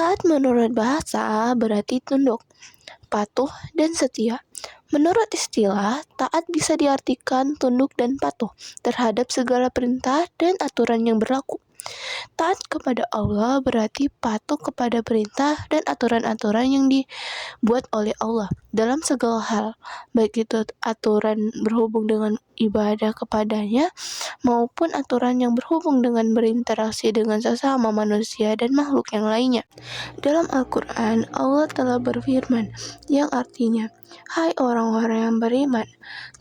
Taat menurut bahasa berarti tunduk, patuh, dan setia. Menurut istilah, taat bisa diartikan tunduk dan patuh terhadap segala perintah dan aturan yang berlaku. Taat kepada Allah berarti patuh kepada perintah dan aturan-aturan yang dibuat oleh Allah dalam segala hal, baik itu aturan berhubung dengan ibadah kepadanya maupun aturan yang berhubung dengan berinteraksi dengan sesama manusia dan makhluk yang lainnya. Dalam Al-Quran, Allah telah berfirman, yang artinya, "Hai orang-orang yang beriman,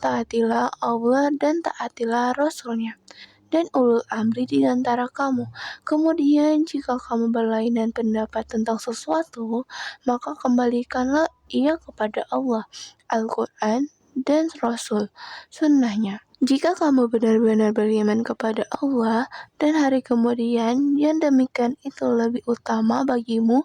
taatilah Allah dan taatilah Rasul-Nya, dan ulul amri di antara kamu. Kemudian jika kamu berlainan pendapat tentang sesuatu, maka kembalikanlah ia kepada Allah, Al-Quran, dan Rasul, sunnahnya. Jika kamu benar-benar beriman kepada Allah dan hari kemudian, yang demikian itu lebih utama bagimu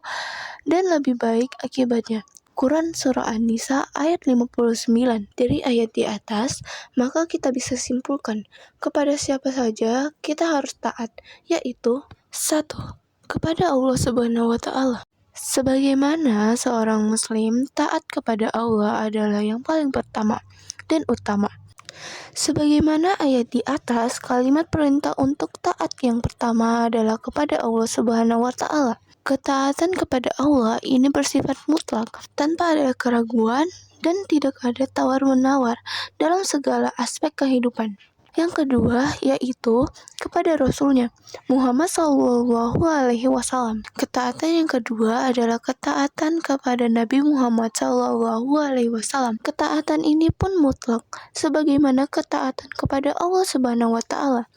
dan lebih baik akibatnya." Quran Surah An-Nisa ayat 59. Dari ayat di atas, maka kita bisa simpulkan kepada siapa saja kita harus taat, yaitu 1. Kepada Allah Subhanahu wa Ta'ala. Sebagaimana seorang Muslim taat kepada Allah adalah yang paling pertama dan utama. Sebagaimana ayat di atas, kalimat perintah untuk taat yang pertama adalah kepada Allah Subhanahu wa Ta'ala. Ketaatan kepada Allah ini bersifat mutlak, tanpa ada keraguan dan tidak ada tawar-menawar dalam segala aspek kehidupan. Yang kedua yaitu kepada Rasulnya, Muhammad SAW. Ketaatan yang kedua adalah ketaatan kepada Nabi Muhammad SAW. Ketaatan ini pun mutlak, sebagaimana ketaatan kepada Allah Subhanahu wa Ta'ala.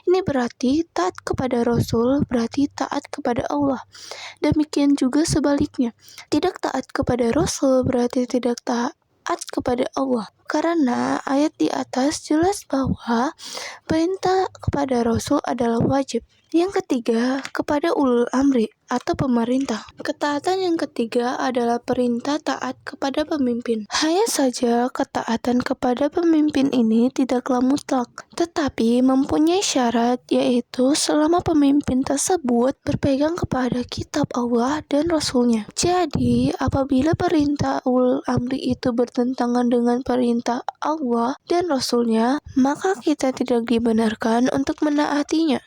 Ini berarti taat kepada Rasul berarti taat kepada Allah. Demikian juga sebaliknya, tidak taat kepada Rasul berarti tidak taat kepada Allah. Karena ayat di atas jelas bahwa perintah kepada Rasul adalah wajib. Yang ketiga, kepada ulul amri atau pemerintah. Ketaatan yang ketiga adalah perintah taat kepada pemimpin. Hanya saja ketaatan kepada pemimpin ini tidaklah mutlak, tetapi mempunyai syarat, yaitu selama pemimpin tersebut berpegang kepada kitab Allah dan Rasulnya. Jadi, apabila perintah ulul amri itu bertentangan dengan perintah Allah dan Rasulnya, maka kita tidak dibenarkan untuk menaatinya.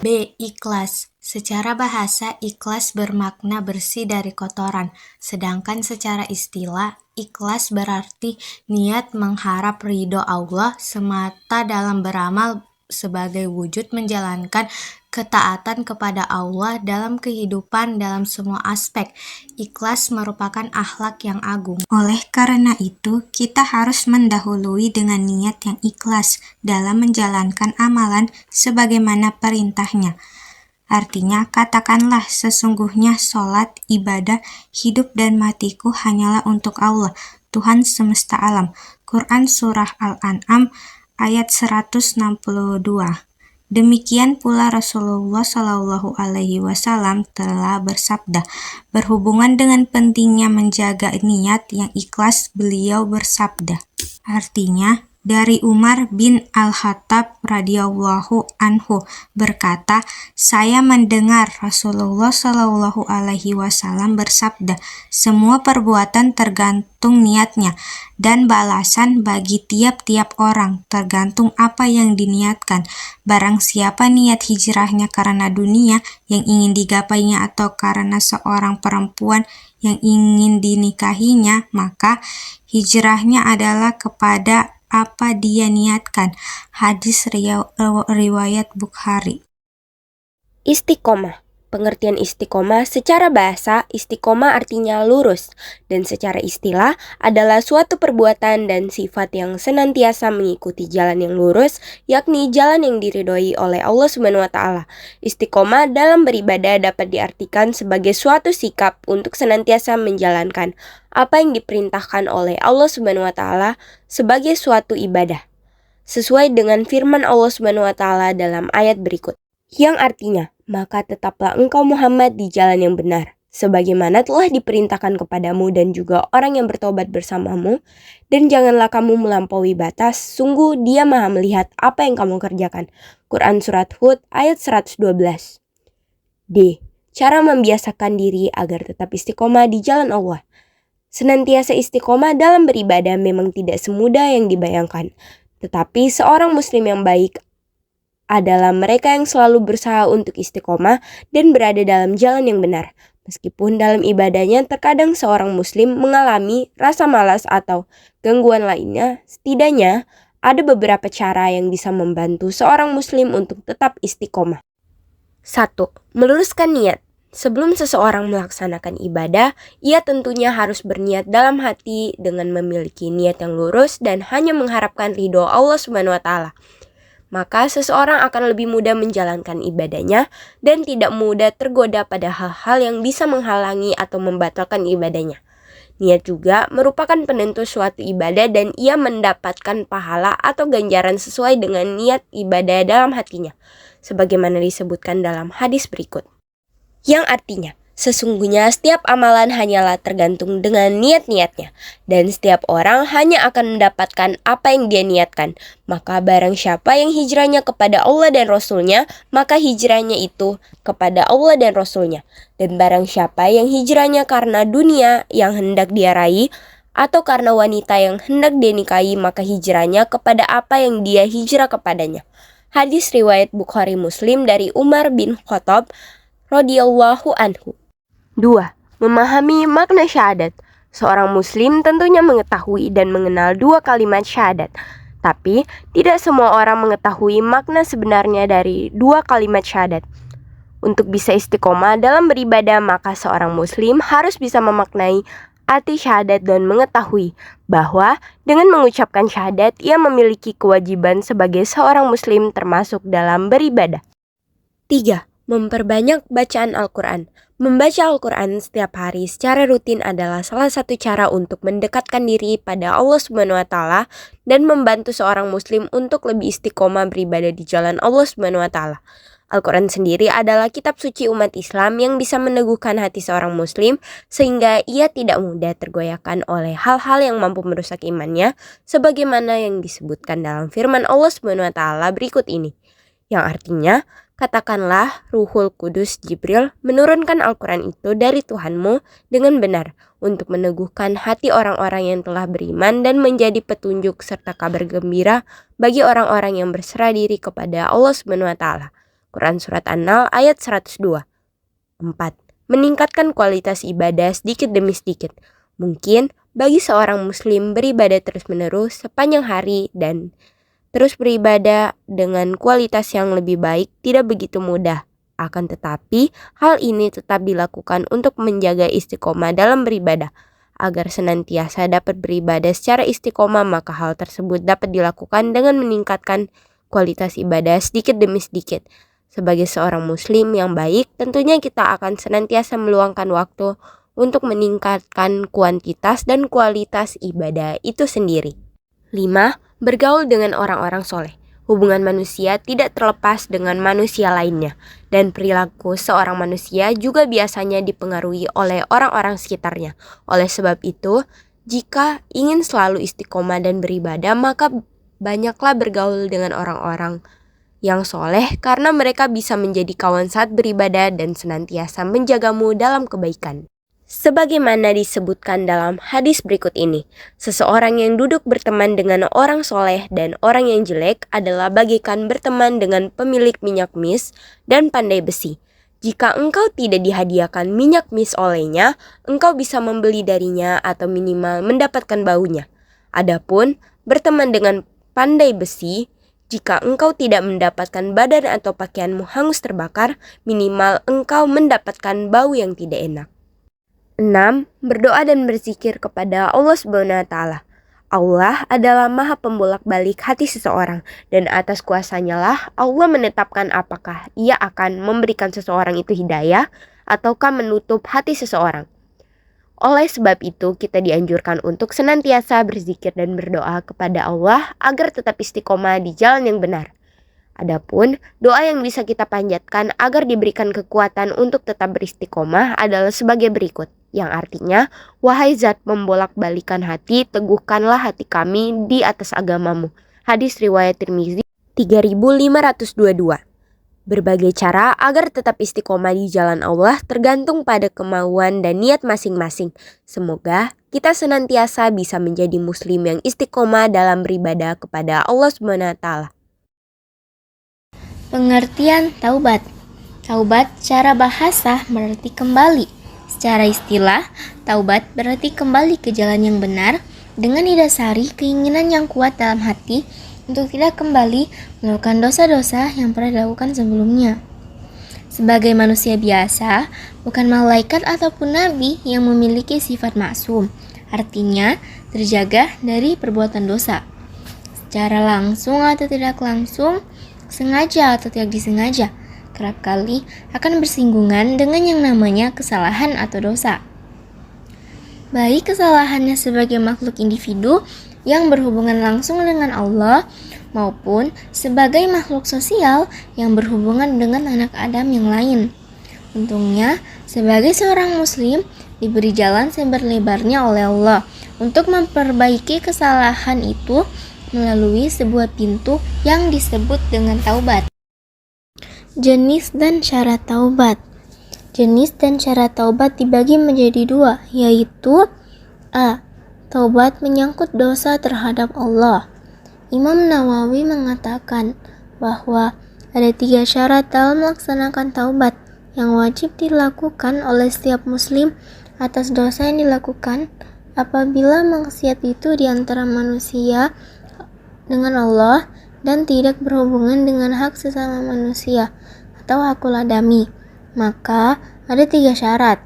B. Ikhlas. Secara bahasa, ikhlas bermakna bersih dari kotoran, sedangkan secara istilah, ikhlas berarti niat mengharap ridho Allah semata dalam beramal sebagai wujud menjalankan ketaatan kepada Allah dalam kehidupan dalam semua aspek. Ikhlas merupakan akhlak yang agung. Oleh karena itu, kita harus mendahului dengan niat yang ikhlas dalam menjalankan amalan sebagaimana perintahnya. Artinya, katakanlah sesungguhnya sholat, ibadah, hidup dan matiku hanyalah untuk Allah, Tuhan semesta alam. Quran Surah Al-An'am ayat 162. Demikian pula Rasulullah SAW telah bersabda, berhubungan dengan pentingnya menjaga niat yang ikhlas, beliau bersabda. Artinya, dari Umar bin Al-Khattab radhiyallahu anhu berkata, saya mendengar Rasulullah SAW bersabda, semua perbuatan tergantung niatnya dan balasan bagi tiap-tiap orang tergantung apa yang diniatkan. Barang siapa niat hijrahnya karena dunia yang ingin digapainya atau karena seorang perempuan yang ingin dinikahinya, maka hijrahnya adalah kepada apa dia niatkan. Hadis riwayat Bukhari. Istiqomah. Pengertian istiqomah secara bahasa, istiqomah artinya lurus, dan secara istilah adalah suatu perbuatan dan sifat yang senantiasa mengikuti jalan yang lurus, yakni jalan yang diridhoi oleh Allah Subhanahu wa Ta'ala. Istiqomah dalam beribadah dapat diartikan sebagai suatu sikap untuk senantiasa menjalankan apa yang diperintahkan oleh Allah Subhanahu wa Ta'ala sebagai suatu ibadah, sesuai dengan firman Allah Subhanahu wa Ta'ala dalam ayat berikut, yang artinya, maka tetaplah engkau Muhammad di jalan yang benar, sebagaimana telah diperintahkan kepadamu dan juga orang yang bertobat bersamamu, dan janganlah kamu melampaui batas, sungguh dia maha melihat apa yang kamu kerjakan. Quran Surat Hud ayat 112. D. cara membiasakan diri agar tetap istiqomah di jalan Allah. Senantiasa istiqomah dalam beribadah memang tidak semudah yang dibayangkan. Tetapi seorang muslim yang baik adalah mereka yang selalu berusaha untuk istiqomah dan berada dalam jalan yang benar. Meskipun dalam ibadahnya terkadang seorang muslim mengalami rasa malas atau gangguan lainnya, setidaknya ada beberapa cara yang bisa membantu seorang muslim untuk tetap istiqomah. 1. Meluruskan niat. Sebelum seseorang melaksanakan ibadah, ia tentunya harus berniat dalam hati dengan memiliki niat yang lurus dan hanya mengharapkan ridho Allah SWT. Maka seseorang akan lebih mudah menjalankan ibadahnya dan tidak mudah tergoda pada hal-hal yang bisa menghalangi atau membatalkan ibadahnya. Niat juga merupakan penentu suatu ibadah dan ia mendapatkan pahala atau ganjaran sesuai dengan niat ibadah dalam hatinya, sebagaimana disebutkan dalam hadis berikut. Yang artinya, sesungguhnya setiap amalan hanyalah tergantung dengan niat-niatnya, dan setiap orang hanya akan mendapatkan apa yang dia niatkan. Maka barang siapa yang hijrahnya kepada Allah dan Rasul-Nya, maka hijrahnya itu kepada Allah dan Rasul-Nya. Dan barang siapa yang hijrahnya karena dunia yang hendak dia raih, atau karena wanita yang hendak dia nikahi, maka hijrahnya kepada apa yang dia hijrah kepadanya. Hadis riwayat Bukhari Muslim dari Umar bin Khattab radhiyallahu anhu. 2. Memahami makna syahadat. Seorang muslim tentunya mengetahui dan mengenal dua kalimat syahadat. Tapi tidak semua orang mengetahui makna sebenarnya dari dua kalimat syahadat. Untuk bisa istiqomah dalam beribadah, maka seorang muslim harus bisa memaknai arti syahadat dan mengetahui bahwa dengan mengucapkan syahadat ia memiliki kewajiban sebagai seorang muslim termasuk dalam beribadah. 3. Memperbanyak bacaan Al-Quran. Membaca Al-Quran setiap hari secara rutin adalah salah satu cara untuk mendekatkan diri pada Allah SWT dan membantu seorang muslim untuk lebih istiqomah beribadah di jalan Allah SWT. Al-Quran sendiri adalah kitab suci umat Islam yang bisa meneguhkan hati seorang muslim sehingga ia tidak mudah tergoyahkan oleh hal-hal yang mampu merusak imannya, sebagaimana yang disebutkan dalam firman Allah SWT berikut ini, yang artinya, katakanlah Ruhul Kudus Jibril menurunkan Al-Quran itu dari Tuhanmu dengan benar untuk meneguhkan hati orang-orang yang telah beriman dan menjadi petunjuk serta kabar gembira bagi orang-orang yang berserah diri kepada Allah SWT. Quran Surat An-Nahl ayat 102. 4. Meningkatkan kualitas ibadah sedikit demi sedikit. Mungkin bagi seorang muslim beribadah terus-menerus sepanjang hari dan terus beribadah dengan kualitas yang lebih baik tidak begitu mudah. Akan tetapi, hal ini tetap dilakukan untuk menjaga istiqomah dalam beribadah. Agar senantiasa dapat beribadah secara istiqomah, maka hal tersebut dapat dilakukan dengan meningkatkan kualitas ibadah sedikit demi sedikit. Sebagai seorang muslim yang baik, tentunya kita akan senantiasa meluangkan waktu untuk meningkatkan kuantitas dan kualitas ibadah itu sendiri. 5. Bergaul dengan orang-orang soleh. Hubungan manusia tidak terlepas dengan manusia lainnya, dan perilaku seorang manusia juga biasanya dipengaruhi oleh orang-orang sekitarnya. Oleh sebab itu, jika ingin selalu istiqomah dan beribadah, maka banyaklah bergaul dengan orang-orang yang soleh karena mereka bisa menjadi kawan saat beribadah dan senantiasa menjagamu dalam kebaikan. Sebagaimana disebutkan dalam hadis berikut ini, seseorang yang duduk berteman dengan orang soleh dan orang yang jelek adalah bagaikan berteman dengan pemilik minyak mis dan pandai besi. Jika engkau tidak dihadiahkan minyak mis olehnya, engkau bisa membeli darinya atau minimal mendapatkan baunya. Adapun berteman dengan pandai besi, jika engkau tidak mendapatkan badan atau pakaianmu hangus terbakar, minimal engkau mendapatkan bau yang tidak enak. 6. Berdoa dan berzikir kepada Allah SWT. Allah adalah maha pembolak-balik hati seseorang, dan atas kuasanya lah Allah menetapkan apakah ia akan memberikan seseorang itu hidayah ataukah menutup hati seseorang. Oleh sebab itu, kita dianjurkan untuk senantiasa berzikir dan berdoa kepada Allah agar tetap istiqomah di jalan yang benar. Adapun doa yang bisa kita panjatkan agar diberikan kekuatan untuk tetap beristiqomah adalah sebagai berikut, yang artinya, wahai zat membolak-balikan hati, teguhkanlah hati kami di atas agamamu. Hadis riwayat Tirmizi 3522. Berbagai cara agar tetap istiqomah di jalan Allah tergantung pada kemauan dan niat masing-masing. Semoga kita senantiasa bisa menjadi muslim yang istiqomah dalam beribadah kepada Allah SWT. Pengertian taubat. Taubat secara bahasa berarti kembali. Secara istilah, taubat berarti kembali ke jalan yang benar dengan didasari keinginan yang kuat dalam hati untuk tidak kembali melakukan dosa-dosa yang pernah dilakukan sebelumnya. Sebagai manusia biasa, bukan malaikat ataupun nabi yang memiliki sifat maksum, artinya terjaga dari perbuatan dosa. Secara langsung atau tidak langsung, sengaja atau tidak disengaja, kerap kali akan bersinggungan dengan yang namanya kesalahan atau dosa. Baik kesalahannya sebagai makhluk individu yang berhubungan langsung dengan Allah maupun sebagai makhluk sosial yang berhubungan dengan anak Adam yang lain. Untungnya, sebagai seorang muslim diberi jalan seberlebarnya oleh Allah untuk memperbaiki kesalahan itu melalui sebuah pintu yang disebut dengan taubat. Jenis dan syarat taubat. Jenis dan syarat taubat dibagi menjadi dua, yaitu A. Taubat menyangkut dosa terhadap Allah. Imam Nawawi mengatakan bahwa ada 3 syarat dalam melaksanakan taubat yang wajib dilakukan oleh setiap muslim atas dosa yang dilakukan apabila maksiat itu di antara manusia dengan Allah dan tidak berhubungan dengan hak sesama manusia atau hakul adami. Maka ada 3 syarat.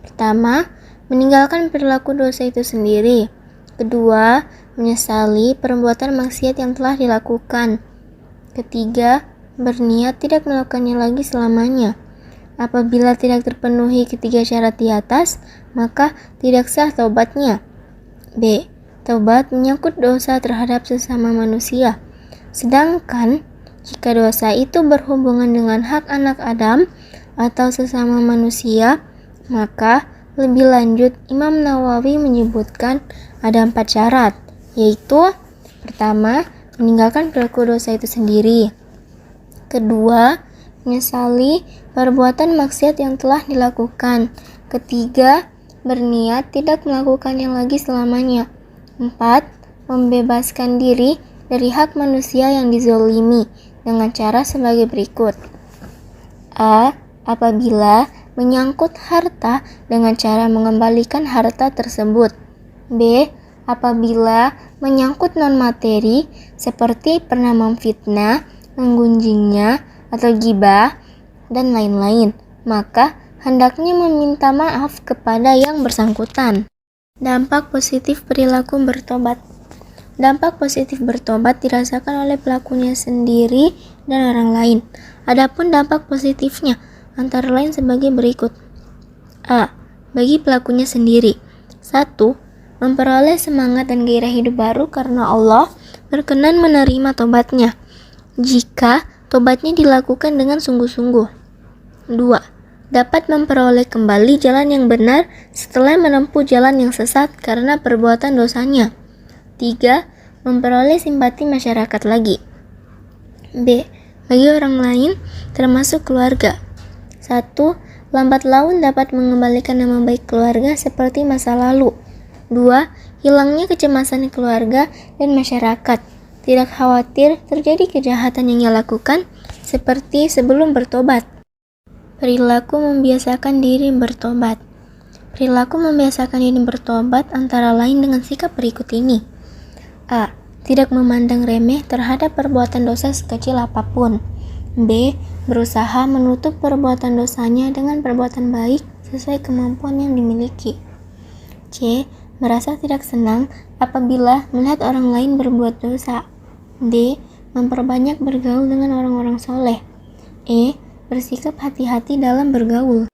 Pertama, meninggalkan perilaku dosa itu sendiri. Kedua, menyesali perbuatan maksiat yang telah dilakukan. Ketiga, berniat tidak melakukannya lagi selamanya. Apabila tidak terpenuhi ketiga syarat di atas, maka tidak sah taubatnya. B. Taubat menyangkut dosa terhadap sesama manusia. Sedangkan jika dosa itu berhubungan dengan hak anak Adam atau sesama manusia, maka lebih lanjut Imam Nawawi menyebutkan ada 4 syarat, yaitu pertama, meninggalkan perilaku dosa itu sendiri. Kedua, menyesali perbuatan maksiat yang telah dilakukan. Ketiga, berniat tidak melakukannya lagi selamanya. 4. Membebaskan diri dari hak manusia yang dizolimi dengan cara sebagai berikut. A. Apabila menyangkut harta dengan cara mengembalikan harta tersebut. B. Apabila menyangkut non-materi seperti pernah memfitnah, menggunjingnya, atau gibah, dan lain-lain, maka hendaknya meminta maaf kepada yang bersangkutan. Dampak positif perilaku bertobat. Dampak positif bertobat dirasakan oleh pelakunya sendiri dan orang lain. Adapun dampak positifnya antara lain sebagai berikut. A. Bagi pelakunya sendiri. 1. Memperoleh semangat dan gairah hidup baru karena Allah berkenan menerima tobatnya jika tobatnya dilakukan dengan sungguh-sungguh. 2. Dapat memperoleh kembali jalan yang benar setelah menempuh jalan yang sesat karena perbuatan dosanya. 3. Memperoleh simpati masyarakat lagi. B. Bagi orang lain, termasuk keluarga. 1. Lambat laun dapat mengembalikan nama baik keluarga seperti masa lalu. 2. Hilangnya kecemasan keluarga dan masyarakat. Tidak khawatir terjadi kejahatan yang ia lakukan seperti sebelum bertobat. Perilaku membiasakan diri bertobat. Perilaku membiasakan diri bertobat antara lain dengan sikap berikut ini. A. Tidak memandang remeh terhadap perbuatan dosa sekecil apapun. B. Berusaha menutup perbuatan dosanya dengan perbuatan baik sesuai kemampuan yang dimiliki. C. Merasa tidak senang apabila melihat orang lain berbuat dosa. D. Memperbanyak bergaul dengan orang-orang soleh. E. Bersikap hati-hati dalam bergaul.